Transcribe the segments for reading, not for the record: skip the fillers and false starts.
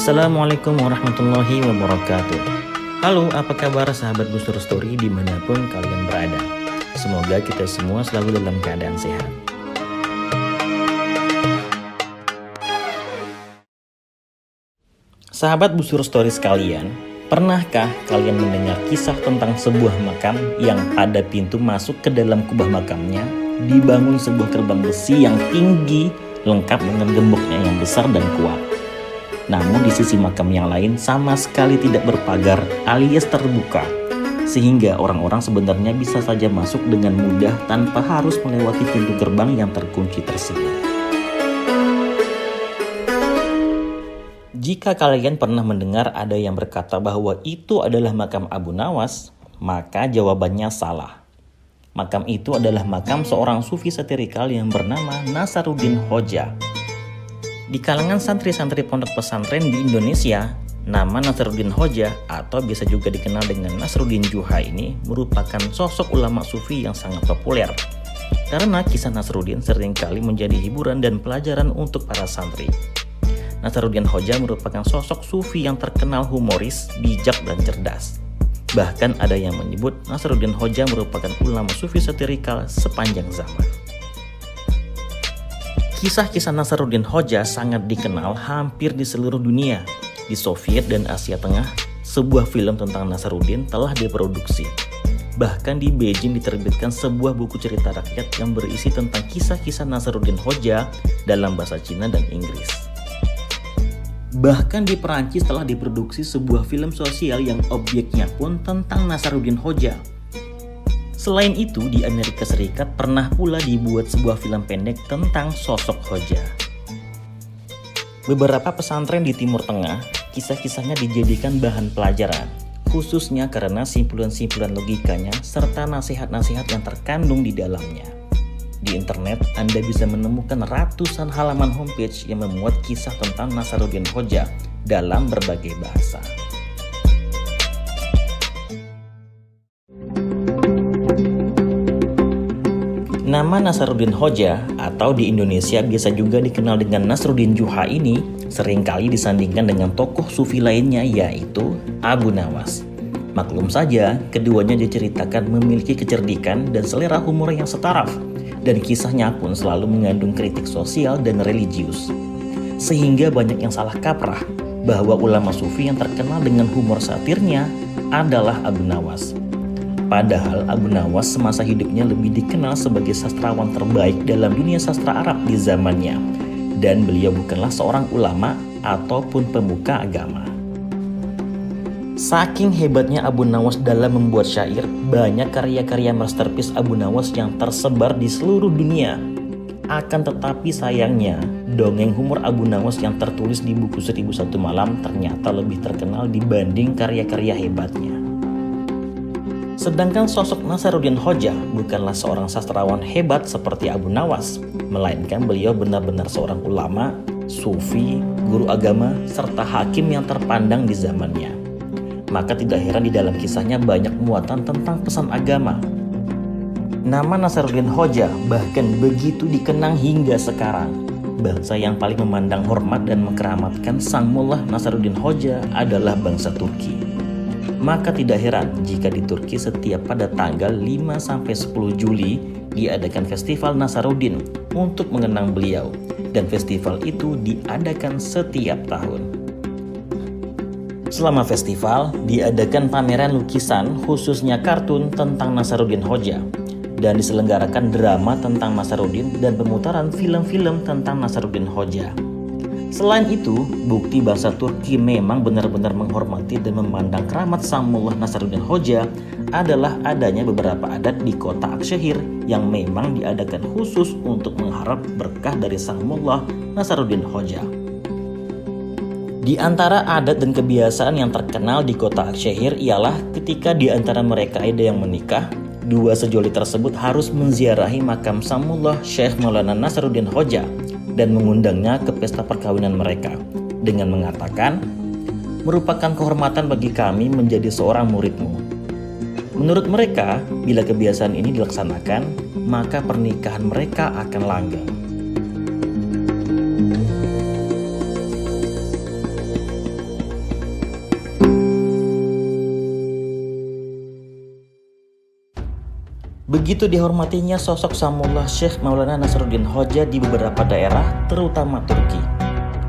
Assalamualaikum warahmatullahi wabarakatuh. Halo, apa kabar sahabat Busur Story dimanapun kalian berada. Semoga kita semua selalu dalam keadaan sehat. Sahabat Busur Story sekalian, pernahkah kalian mendengar kisah tentang sebuah makam yang pada pintu masuk ke dalam kubah makamnya dibangun sebuah gerbang besi yang tinggi lengkap dengan gemboknya yang besar dan kuat? Namun di sisi makam yang lain sama sekali tidak berpagar alias terbuka, sehingga orang-orang sebenarnya bisa saja masuk dengan mudah tanpa harus melewati pintu gerbang yang terkunci tersebut. Jika kalian pernah mendengar ada yang berkata bahwa itu adalah makam Abu Nawas, maka jawabannya salah. Makam itu adalah makam seorang sufi satirikal yang bernama Nasaruddin Hoja. Di kalangan santri-santri pondok pesantren di Indonesia, nama Nasaruddin Hoja atau biasa juga dikenal dengan Nasruddin Juha ini merupakan sosok ulama sufi yang sangat populer. Karena kisah Nasruddin seringkali menjadi hiburan dan pelajaran untuk para santri. Nasaruddin Hoja merupakan sosok sufi yang terkenal humoris, bijak, dan cerdas. Bahkan ada yang menyebut Nasaruddin Hoja merupakan ulama sufi satirikal sepanjang zaman. Kisah-kisah Nasaruddin Hoja sangat dikenal hampir di seluruh dunia. Di Soviet dan Asia Tengah, sebuah film tentang Nasaruddin telah diproduksi. Bahkan di Beijing diterbitkan sebuah buku cerita rakyat yang berisi tentang kisah-kisah Nasaruddin Hoja dalam bahasa Cina dan Inggris. Bahkan di Perancis telah diproduksi sebuah film sosial yang objeknya pun tentang Nasaruddin Hoja. Selain itu, di Amerika Serikat pernah pula dibuat sebuah film pendek tentang sosok Hoja. Beberapa pesantren di Timur Tengah, kisah-kisahnya dijadikan bahan pelajaran, khususnya karena simpulan-simpulan logikanya serta nasihat-nasihat yang terkandung di dalamnya. Di internet, Anda bisa menemukan ratusan halaman homepage yang memuat kisah tentang Nasaruddin Hoja dalam berbagai bahasa. Nama Nasaruddin Hoja atau di Indonesia biasa juga dikenal dengan Nasruddin Juha ini seringkali disandingkan dengan tokoh sufi lainnya yaitu Abu Nawas. Maklum saja, keduanya diceritakan memiliki kecerdikan dan selera humor yang setaraf, dan kisahnya pun selalu mengandung kritik sosial dan religius. Sehingga banyak yang salah kaprah bahwa ulama sufi yang terkenal dengan humor satirnya adalah Abu Nawas. Padahal Abu Nawas semasa hidupnya lebih dikenal sebagai sastrawan terbaik dalam dunia sastra Arab di zamannya, dan beliau bukanlah seorang ulama ataupun pemuka agama. Saking hebatnya Abu Nawas dalam membuat syair, banyak karya-karya masterpiece Abu Nawas yang tersebar di seluruh dunia. Akan tetapi sayangnya, dongeng humor Abu Nawas yang tertulis di buku 1001 Malam ternyata lebih terkenal dibanding karya-karya hebatnya. Sedangkan sosok Nasaruddin Hoja bukanlah seorang sastrawan hebat seperti Abu Nawas, melainkan beliau benar-benar seorang ulama, sufi, guru agama, serta hakim yang terpandang di zamannya. Maka tidak heran di dalam kisahnya banyak muatan tentang pesan agama. Nama Nasaruddin Hoja bahkan begitu dikenang hingga sekarang. Bangsa yang paling memandang hormat dan mengkeramatkan Sang Mullah Nasaruddin Hoja adalah bangsa Turki. Maka tidak heran jika di Turki setiap pada tanggal 5-10 Juli diadakan festival Nasaruddin untuk mengenang beliau, dan festival itu diadakan setiap tahun. Selama festival, diadakan pameran lukisan khususnya kartun tentang Nasaruddin Hoja, dan diselenggarakan drama tentang Nasaruddin dan pemutaran film-film tentang Nasaruddin Hoja. Selain itu, bukti bangsa Turki memang benar-benar menghormati dan memandang keramat Sang Mullah Nasaruddin Hoja adalah adanya beberapa adat di kota Aksyehir yang memang diadakan khusus untuk mengharap berkah dari Sang Mullah Nasaruddin Hoja. Di antara adat dan kebiasaan yang terkenal di kota Aksyehir ialah ketika di antara mereka ada yang menikah, dua sejoli tersebut harus menziarahi makam Sang Mullah Syekh Maulana Nasaruddin Hoja dan mengundangnya ke pesta perkawinan mereka dengan mengatakan, "Merupakan kehormatan bagi kami menjadi seorang muridmu." Menurut mereka, bila kebiasaan ini dilaksanakan, maka pernikahan mereka akan langgeng. Begitu dihormatinya sosok Samullah Syekh Maulana Nasaruddin Hoja di beberapa daerah, terutama Turki.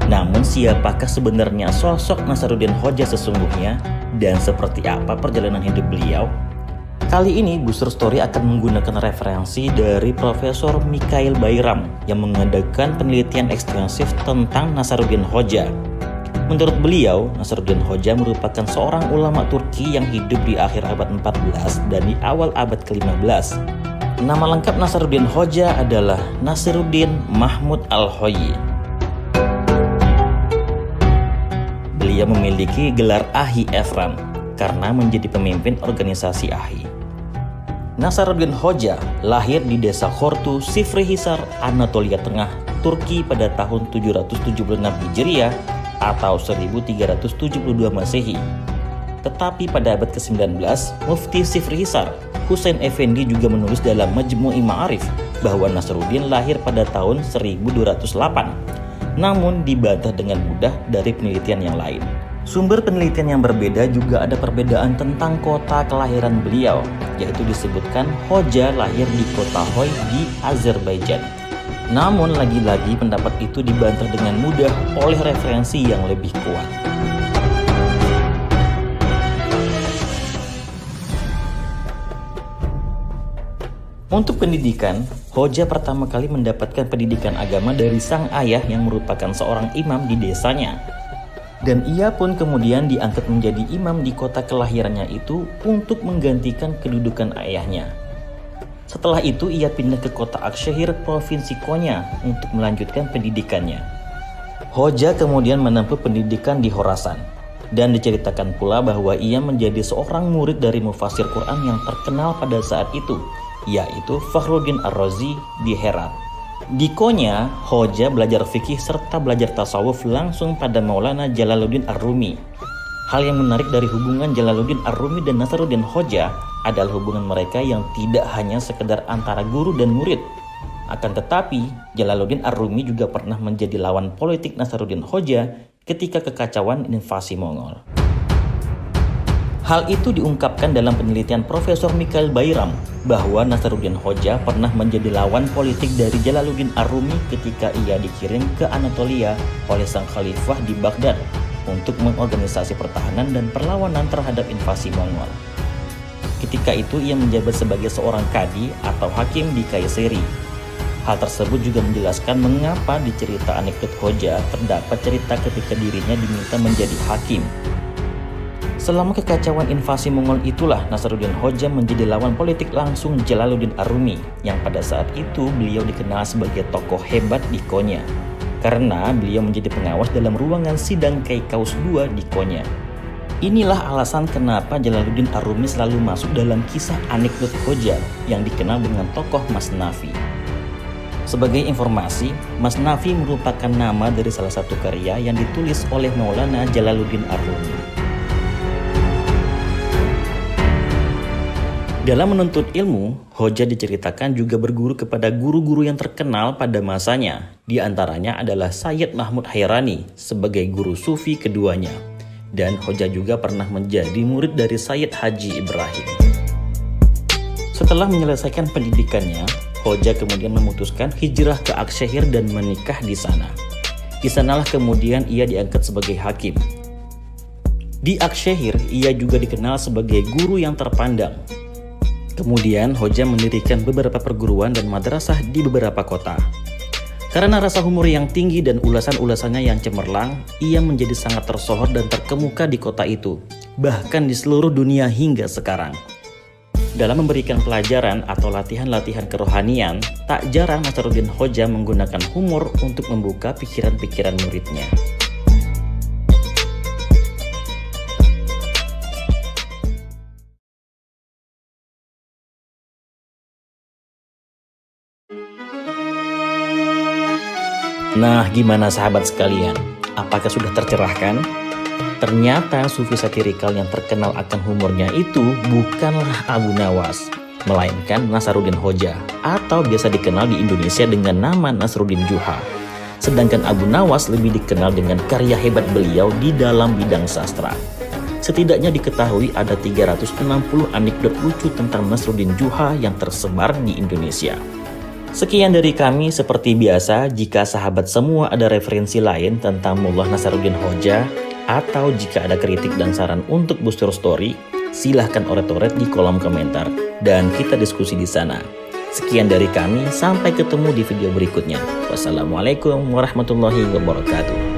Namun siapakah sebenarnya sosok Nasaruddin Hoja sesungguhnya dan seperti apa perjalanan hidup beliau? Kali ini Busur Story akan menggunakan referensi dari Profesor Mikhail Bayram yang mengadakan penelitian ekstensif tentang Nasaruddin Hoja. Menurut beliau, Nasaruddin Hoja merupakan seorang ulama Turki yang hidup di akhir abad 14 dan di awal abad ke-15. Nama lengkap Nasaruddin Hoja adalah Nasiruddin Mahmud Al-Hoyi. Beliau memiliki gelar Ahi Efran karena menjadi pemimpin organisasi Ahi. Nasaruddin Hoja lahir di desa Hortu, Sifrihisar, Anatolia Tengah, Turki pada tahun 776 Hijriah atau 1372 Masehi. Tetapi pada abad ke-19, Mufti Sifrihisar, Husain Effendi juga menulis dalam Majmu'i Ma'arif bahwa Nasaruddin lahir pada tahun 1208. Namun dibantah dengan mudah dari penelitian yang lain. Sumber penelitian yang berbeda juga ada perbedaan tentang kota kelahiran beliau, yaitu disebutkan Hoja lahir di kota Hoy di Azerbaijan. Namun lagi-lagi pendapat itu dibantah dengan mudah oleh referensi yang lebih kuat. Untuk pendidikan, Hoja pertama kali mendapatkan pendidikan agama dari sang ayah yang merupakan seorang imam di desanya. Dan ia pun kemudian diangkat menjadi imam di kota kelahirannya itu untuk menggantikan kedudukan ayahnya. Setelah itu ia pindah ke kota Akshehir, provinsi Konya untuk melanjutkan pendidikannya. Hoja kemudian menempuh pendidikan di Khorasan. Dan diceritakan pula bahwa ia menjadi seorang murid dari mufasir Quran yang terkenal pada saat itu, yaitu Fakhruddin Ar-Razi di Herat. Di Konya, Hoja belajar fikih serta belajar tasawuf langsung pada Maulana Jalaluddin Ar-Rumi. Hal yang menarik dari hubungan Jalaluddin Ar-Rumi dan Nasaruddin Hoja adalah hubungan mereka yang tidak hanya sekedar antara guru dan murid. Akan tetapi, Jalaluddin Ar-Rumi juga pernah menjadi lawan politik Nasaruddin Hoja ketika kekacauan invasi Mongol. Hal itu diungkapkan dalam penelitian Profesor Mikhail Bayram bahwa Nasaruddin Hoja pernah menjadi lawan politik dari Jalaluddin Ar-Rumi ketika ia dikirim ke Anatolia oleh sang khalifah di Baghdad untuk mengorganisasi pertahanan dan perlawanan terhadap invasi Mongol. Ketika itu ia menjabat sebagai seorang kadi atau hakim di Kayseri. Hal tersebut juga menjelaskan mengapa di cerita anekdot Hoja terdapat cerita ketika dirinya diminta menjadi hakim. Selama kekacauan invasi Mongol itulah Nasaruddin Hoja menjadi lawan politik langsung Jalaluddin Ar-Rumi yang pada saat itu beliau dikenal sebagai tokoh hebat di Konya karena beliau menjadi pengawas dalam ruangan sidang Kaikaus II di Konya. Inilah alasan kenapa Jalaluddin Ar-Rumi selalu masuk dalam kisah anekdot Hoja yang dikenal dengan tokoh Masnavi. Sebagai informasi, Masnavi merupakan nama dari salah satu karya yang ditulis oleh Maulana Jalaluddin Ar-Rumi. Dalam menuntut ilmu, Hoja diceritakan juga berguru kepada guru-guru yang terkenal pada masanya. Di antaranya adalah Sayyid Mahmud Hairani sebagai guru sufi keduanya. Dan Hoja juga pernah menjadi murid dari Sayyid Haji Ibrahim. Setelah menyelesaikan pendidikannya, Hoja kemudian memutuskan hijrah ke Akshehir dan menikah di sana. Di sanalah kemudian ia diangkat sebagai hakim. Di Akshehir, ia juga dikenal sebagai guru yang terpandang. Kemudian Hoja mendirikan beberapa perguruan dan madrasah di beberapa kota. Karena rasa humor yang tinggi dan ulasan-ulasannya yang cemerlang, ia menjadi sangat tersohor dan terkemuka di kota itu, bahkan di seluruh dunia hingga sekarang. Dalam memberikan pelajaran atau latihan-latihan kerohanian, tak jarang Nasaruddin Hoja menggunakan humor untuk membuka pikiran-pikiran muridnya. Nah, gimana sahabat sekalian? Apakah sudah tercerahkan? Ternyata sufi satirikal yang terkenal akan humornya itu bukanlah Abu Nawas, melainkan Nasaruddin Hoja, atau biasa dikenal di Indonesia dengan nama Nasruddin Juha. Sedangkan Abu Nawas lebih dikenal dengan karya hebat beliau di dalam bidang sastra. Setidaknya diketahui ada 360 anekdot lucu tentang Nasruddin Juha yang tersebar di Indonesia. Sekian dari kami. Seperti biasa, jika sahabat semua ada referensi lain tentang Mullah Nasruddin Hoja, atau jika ada kritik dan saran untuk Booster Story, silahkan oret-oret di kolom komentar dan kita diskusi di sana. Sekian dari kami, sampai ketemu di video berikutnya. Wassalamualaikum warahmatullahi wabarakatuh.